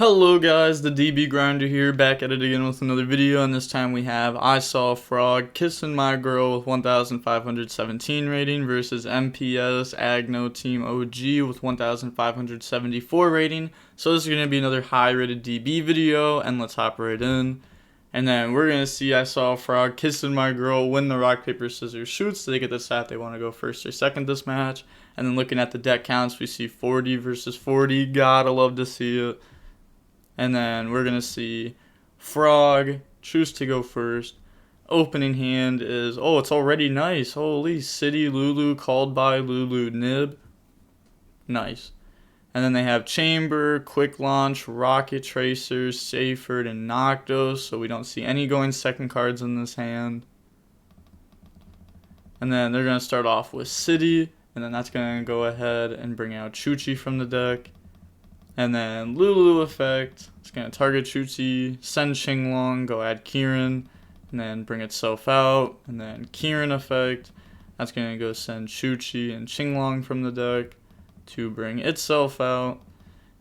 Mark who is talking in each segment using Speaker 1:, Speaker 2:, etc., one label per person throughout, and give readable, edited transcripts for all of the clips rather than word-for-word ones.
Speaker 1: Hello guys, the DB Grinder here, back at it again with another video, and this time we have I Saw a Frog Kissing My Girl with 1,517 rating versus MPS Agno Team OG with 1,574 rating. So this is going to be another high rated DB video, and let's hop right in. And then we're going to see I Saw a Frog Kissing My Girl win the rock, paper, scissors, shoot, so they get to decide if they want to go first or second this match. And then looking at the deck counts, we see 40 versus 40, gotta love to see it. And then we're going to see Frog choose to go first. Opening hand is, oh, it's already nice. Holy, City Lulu called by Lulu Nib. Nice. And then they have Chamber, Quick Launch, Rocket Tracers, Seyfert, and Noctos. So we don't see any going second cards in this hand. And then they're going to start off with City. And then that's going to go ahead and bring out Chuchi from the deck. And then Lulu effect, it's going to target Chuchi, send Qinglong, go add Kieran, and then bring itself out. And then Kieran effect, that's going to go send Chuchi and Qinglong from the deck to bring itself out.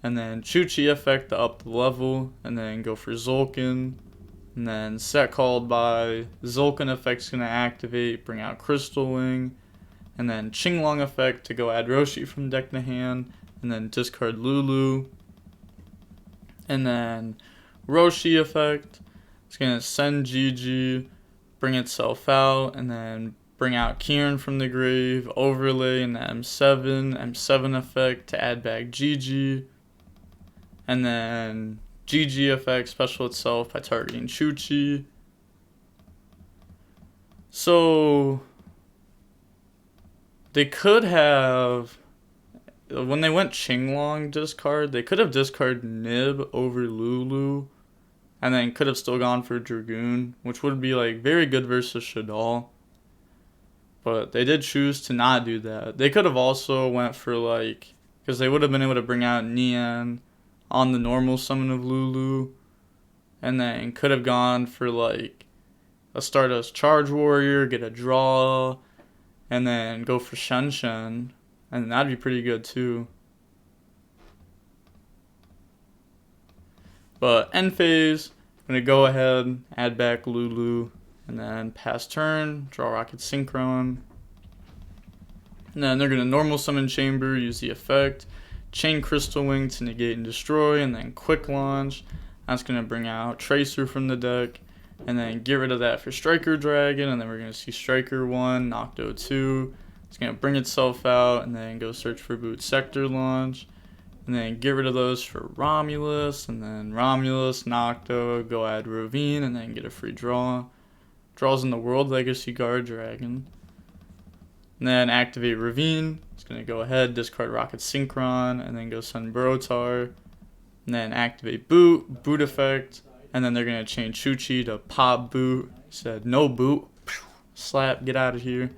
Speaker 1: And then Chuchi effect to up the level, and then go for Zulkin. And then set called by Zulkin effect's going to activate, bring out Crystal Wing. And then Qinglong effect to go add Roshi from deck to hand. And then discard Lulu. And then Roshi effect. It's going to send Gigi, bring itself out, and then bring out Kieran from the grave, overlay in the M7 effect to add back Gigi. And then Gigi effect special itself by targeting Chuchi. So they could have, when they went Qinglong discard, they could have discarded Nib over Lulu, and then could have still gone for Dragoon, which would be like very good versus Shaddoll. But they did choose to not do that. They could have also went for like, because they would have been able to bring out Nian on the normal summon of Lulu, and then could have gone for like a Stardust Charge Warrior, get a draw, and then go for Shen. And that'd be pretty good too. But end phase, I'm going to go ahead, add back Lulu, and then pass turn, draw Rocket Synchron. And then they're going to normal summon Chamber, use the effect, chain Crystal Wing to negate and destroy, and then quick launch. That's going to bring out Tracer from the deck, and then get rid of that for Striker Dragon, and then we're going to see Striker 1, Nocto 2. It's going to bring itself out and then go search for Boot Sector Launch. And then get rid of those for Romulus. And then Romulus, Nocto, go add Ravine and then get a free draw. Draws in the World Legacy Guard Dragon. And then activate Ravine. It's going to go ahead, discard Rocket Synchron, and then go send Brotar. And then activate Boot effect. And then they're going to change Chuchi to Pop Boot. Said no boot. Slap, get out of here.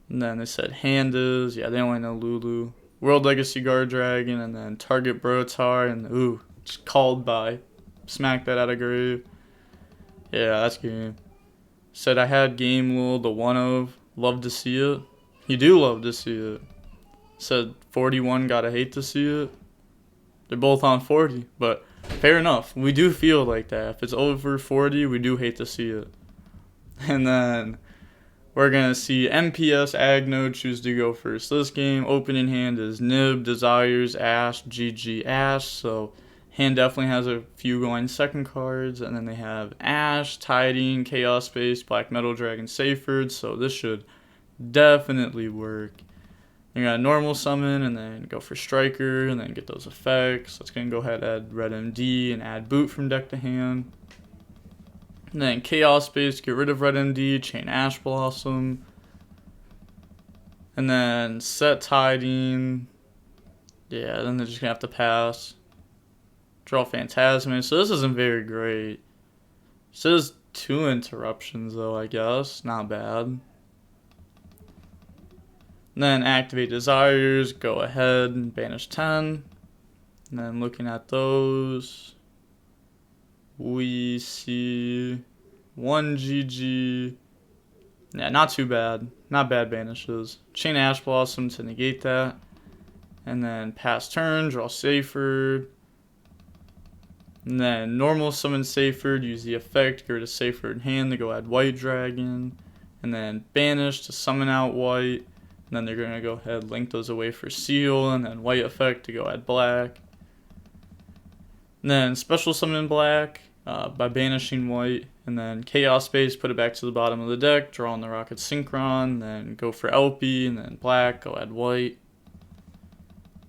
Speaker 1: And then they said hand is, yeah, they only know Lulu. World Legacy Guard Dragon, and then target Brotar, and ooh, just called by. Smack that out of grave. Yeah, that's game. Said I had game Lul, the one of, love to see it. You do love to see it. Said 41, gotta hate to see it. They're both on 40, but fair enough. We do feel like that. If it's over 40, we do hate to see it. And then we're going to see MPS Agno choose to go first. This game, opening hand is Nib, Desires, Ash, GG, Ash. So hand definitely has a few going second cards. And then they have Ash, Tiding, Chaos Space, Black Metal Dragon, Seyfert. So this should definitely work. You got a normal summon and then go for Striker and then get those effects. Let's go ahead and add Red MD and add Boot from deck to hand. And then Chaos Space, get rid of Red MD, chain Ash Blossom. And then set Tiding. Yeah, then they're just going to have to pass. Draw Phantasm. So this isn't very great. It says 2 interruptions though, I guess. Not bad. And then activate Desires, go ahead and banish 10. And then looking at those, we see 1 GG. Yeah, not too bad. Not bad banishes. Chain Ash Blossom to negate that. And then pass turn, draw Seyfert. And then normal summon Seyfried, use the effect, get rid of Seyfried in hand to go add White Dragon. And then banish to summon out White. And then they're going to go ahead, link those away for Seal, and then White effect to go add Black. And then special summon Black by banishing White. And then Chaos Space, put it back to the bottom of the deck, draw on the Rocket Synchron, then go for LP, and then Black, go add White.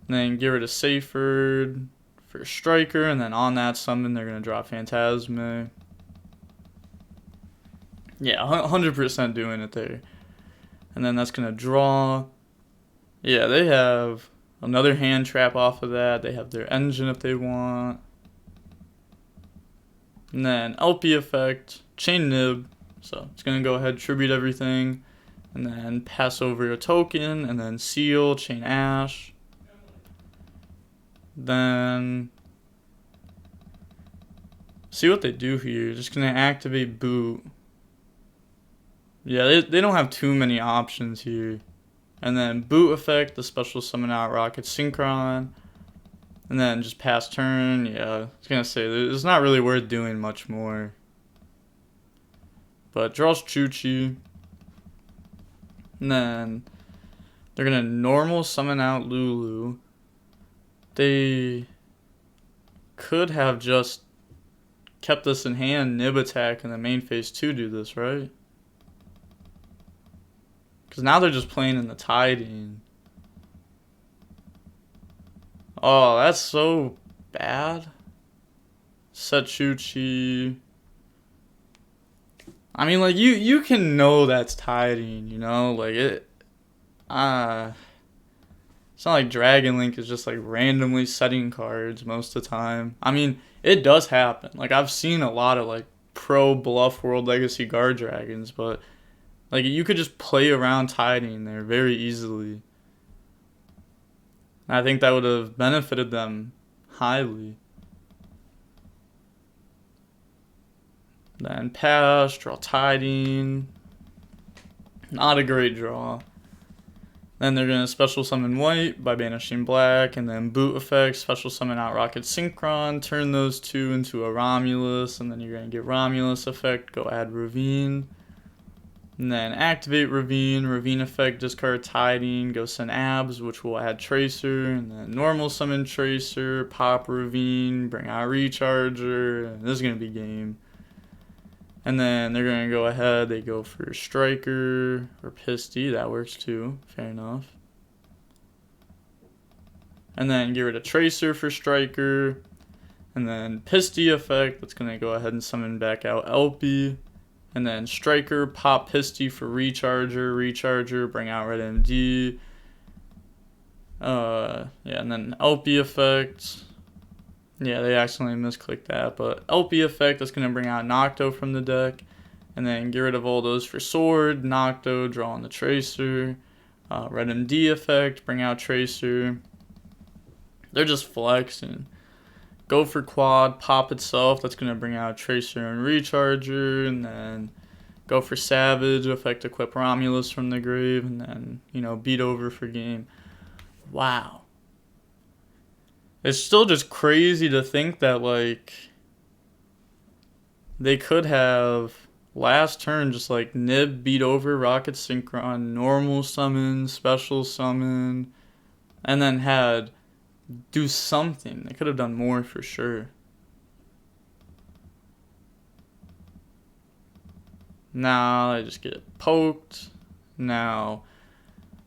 Speaker 1: And then get rid of Seyfried for Striker, and then on that summon, they're going to draw Phantasme. Yeah, 100% doing it there. And then that's going to draw. Yeah, they have another hand trap off of that. They have their engine if they want. And then LP effect, chain nib. So it's going to go ahead, tribute everything. And then pass over a token. And then seal, chain ash. Then see what they do here. Just going to activate boot. Yeah, they don't have too many options here. And then boot effect, the special summon out Rocket Synchron. And then just pass turn. Yeah, I was going to say, it's not really worth doing much more. But draws Chuchi. And then they're going to normal summon out Lulu. They could have just kept this in hand, nib attack, and then main phase 2 do this, right? Because now they're just playing in the Tiding. Oh, that's so bad. Set Chuchi. I mean, like, you can know that's Tiding, you know? Like, it's not like Dragon Link is just, like, randomly setting cards most of the time. I mean, it does happen. Like, I've seen a lot of, like, pro Bluff World Legacy Guard Dragons, but like, you could just play around Tiding there very easily. I think that would have benefited them highly. Then pass, draw Tiding. Not a great draw. Then they're going to special summon White by banishing Black. And then boot effect, special summon out Rocket Synchron. Turn those two into a Romulus. And then you're going to get Romulus effect, go add Ravine. And then activate Ravine, Ravine effect, discard Tiding, go send Abs, which will add Tracer, and then normal summon Tracer, pop Ravine, bring out Recharger, and this is going to be game. And then they're going to go ahead, they go for Striker, or Pisty, that works too, fair enough. And then get rid of Tracer for Striker, and then Pisty effect, that's going to go ahead and summon back out LP. And then Striker, pop Pisty for Recharger, bring out Red MD. Yeah, and then LP effect. Yeah, they accidentally misclicked that, but LP effect, that's going to bring out Nocto from the deck. And then get rid of all those for Sword, Nocto, draw on the Tracer. Red MD effect, bring out Tracer. They're just flexing. Go for quad, pop itself, that's going to bring out Tracer and Recharger, and then go for Savage, effect equip Romulus from the grave, and then, you know, beat over for game. Wow. It's still just crazy to think that, like, they could have last turn just, like, nib, beat over, Rocket Synchron, normal summon, special summon, and then had do something. They could have done more for sure. Now I just get poked. Now,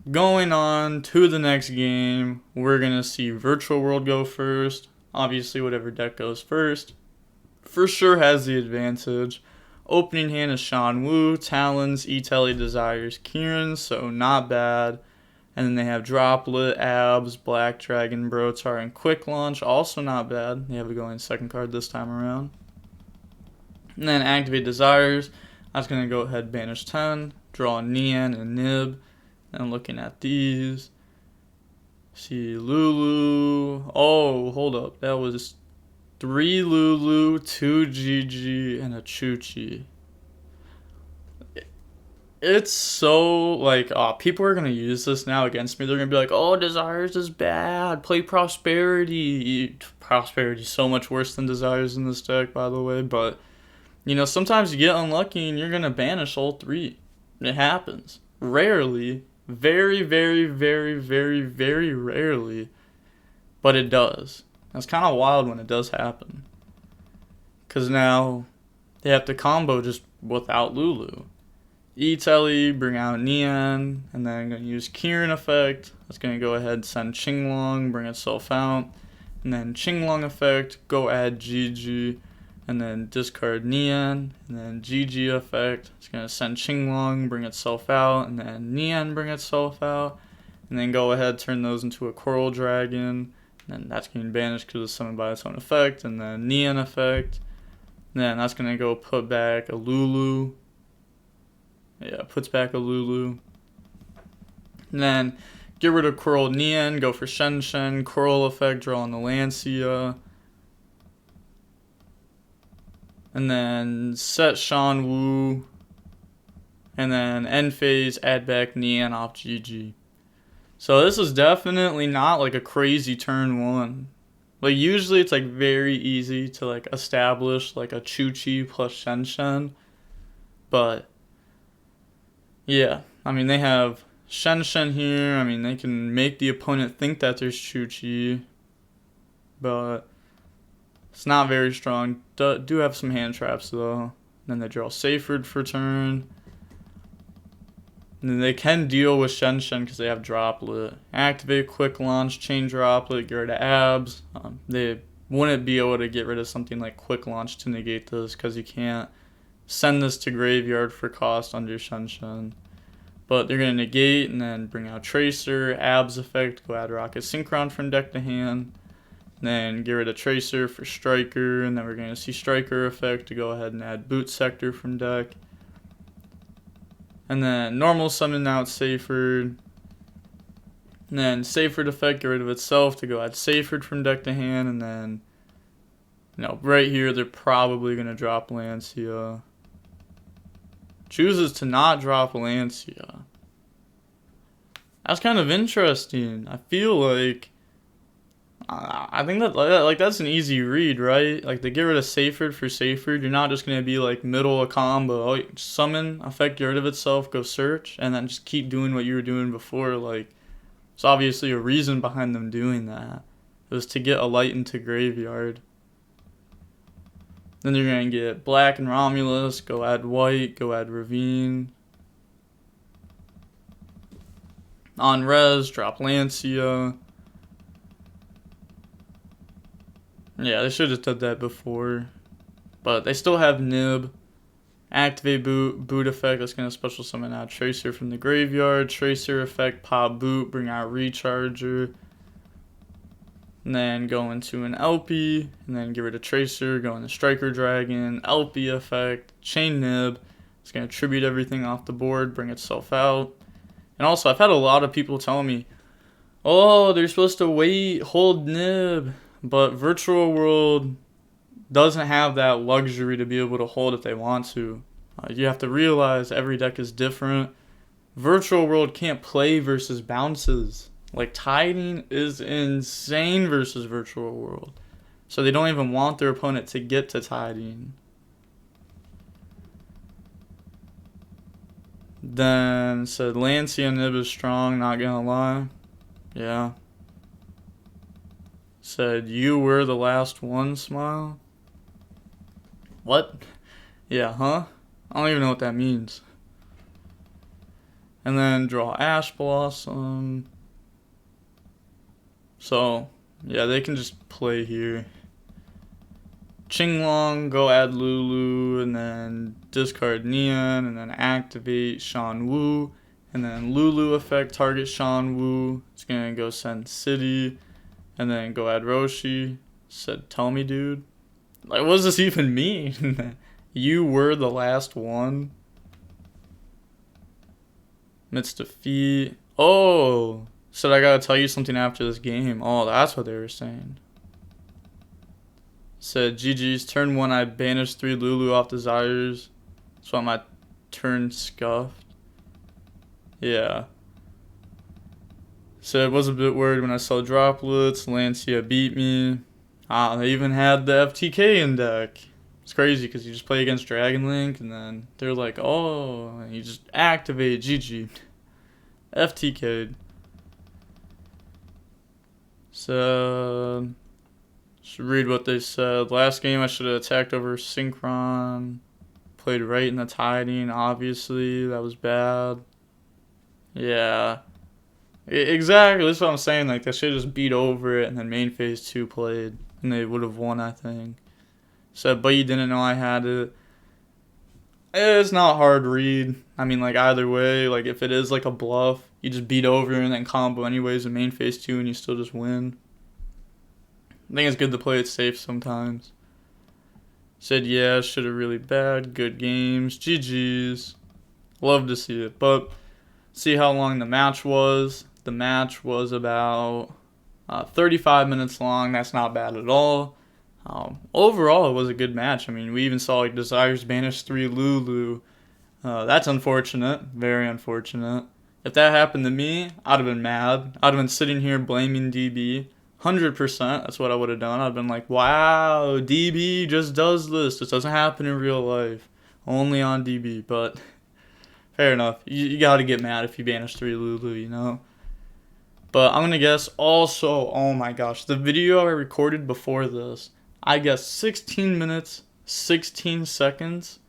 Speaker 1: going on to the next game, we're going to see Virtual World go first. Obviously, whatever deck goes first for sure has the advantage. Opening hand is Shan Wu, Talons, E-Telly, Desires, Kieran, so not bad. And then they have Droplet, Abs, Black Dragon, Brotar, and Quick Launch. Also not bad. They have a going second card this time around. And then activate Desires. I was going to go ahead banish 10. Draw Nian and Nib. And looking at these. See Lulu. Oh, hold up. That was 3 Lulu, 2 GG, and a Chuchi. It's so like, oh, people are gonna use this now against me. They're gonna be like, oh, Desires is bad. Play Prosperity. Prosperity's so much worse than Desires in this deck, by the way. But you know, sometimes you get unlucky and you're gonna banish all three. It happens. Rarely, very, very, very, very, very rarely, but it does. It's kind of wild when it does happen. Cause now they have to combo just without Lulu. E-Telly, bring out Nian, and then I'm going to use Kieran effect. That's going to go ahead and send Qinglong, bring itself out. And then Qinglong effect, go add GG, and then discard Nian. And then GG effect, it's going to send Qinglong, bring itself out, and then Nian, bring itself out. And then go ahead, turn those into a Coral Dragon. And then that's getting banished because it's summoned by its own effect. And then Nian effect. And then that's going to go put back a Lulu. Yeah, puts back a Lulu. And then get rid of Coral Nian, go for Shen Shen, Coral effect, draw on the Lancia. And then set Shan Wu. And then end phase, add back Nian off GG. So this is definitely not like a crazy turn one. Like usually it's like very easy to like establish like a Chu-Chi plus Shen Shen. But yeah, I mean, they have Shen Shen here. I mean, they can make the opponent think that there's Chu-Chi, but it's not very strong. Do have some hand traps, though. Then they draw Seyfried for turn. And then they can deal with Shen Shen because they have Droplet. Activate Quick Launch, Chain Droplet, get rid of Abs. They wouldn't be able to get rid of something like Quick Launch to negate this because you can't send this to Graveyard for cost under Shen Shen. But they're going to negate and then bring out Tracer, Abs effect, go add Rocket Synchron from deck to hand. Then get rid of Tracer for Striker, and then we're going to see Striker effect to go ahead and add Boot Sector from deck. And then normal summon out Seyfried. And then Seyfried effect, get rid of itself to go add Seyfried from deck to hand. And then, you know, right here they're probably going to drop Lancia. Chooses to not drop Lancia. That's kind of interesting. I feel like I think that like that's an easy read, right? Like they get rid of Seyfried for Seyfried. You're not just gonna be like middle a combo. Oh, summon, effect, get rid of itself, go search, and then just keep doing what you were doing before. Like there's obviously a reason behind them doing that. It was to get a light into Graveyard. Then you're going to get Black and Romulus, go add White, go add Ravine. On res, drop Lancia. Yeah, they should have done that before. But they still have Nib. Activate Boot effect, that's going to special summon out Tracer from the graveyard. Tracer effect, pop Boot, bring out Recharger. And then go into an LP, and then get rid of Tracer, go into Striker Dragon, LP effect, Chain Nib. It's going to tribute everything off the board, bring itself out. And also, I've had a lot of people tell me, oh, they're supposed to wait, hold Nib. But Virtual World doesn't have that luxury to be able to hold if they want to. You have to realize every deck is different. Virtual World can't play versus bounces. Like, Tiding is insane versus Virtual World. So they don't even want their opponent to get to Tiding. Then said Lancia Nib is strong, not gonna lie. Yeah. Said you were the last one, smile. What? Yeah, huh? I don't even know what that means. And then draw Ash Blossom. So, yeah, they can just play here. Qinglong, go add Lulu, and then discard Nian, and then activate Shan Wu. And then Lulu effect, target Shan Wu. It's gonna go send City, and then go add Roshi. Said, tell me, dude. Like, what does this even mean? You were the last one. Midst defeat. Oh! Said I gotta tell you something after this game. Oh, that's what they were saying. Said GG's turn 1 I banished 3 Lulu off Desires. That's why my turn scuffed. Yeah. So it was a bit worried when I saw droplets. Lancia beat me. They even had the FTK in deck. It's crazy because you just play against Dragon Link and then they're like, oh, and you just activate GG. FTK'd. So, should read what they said. Last game I should have attacked over Synchron. Played right in the tiding, obviously. That was bad. Yeah. Exactly, that's what I'm saying. Like, they should have just beat over it and then main phase 2 played. And they would have won, I think. So, but you didn't know I had it. It's not hard to read. I mean, like, either way, like, if it is like a bluff, you just beat over and then combo anyways in main phase 2 and you still just win. I think it's good to play it safe sometimes. Said, yeah, should have really bad. Good games. GG's. Love to see it. But see how long the match was. The match was about 35 minutes long. That's not bad at all. Overall, it was a good match. I mean, we even saw like Desires banish 3 Lulu. That's unfortunate. Very unfortunate. If that happened to me, I'd have been mad. I'd have been sitting here blaming DB. 100%. That's what I would have done. I'd have been like, wow, DB just does this. This doesn't happen in real life. Only on DB. But fair enough. You got to get mad if you banish 3 Lulu, you know? But I'm going to guess also, oh my gosh, the video I recorded before this, I guess 16 minutes, 16 seconds.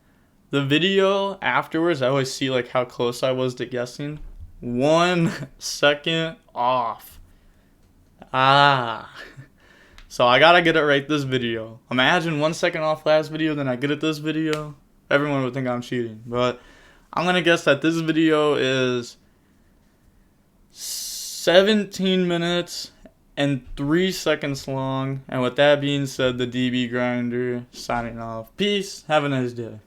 Speaker 1: The video afterwards, I always see like how close I was to guessing. 1 second off. So I gotta get it right this video. Imagine 1 second off last video, then I get it this video. Everyone would think I'm cheating. But I'm gonna guess that this video is 17 minutes and 3 seconds long. And with that being said, the DB Grinder signing off. Peace. Have a nice day.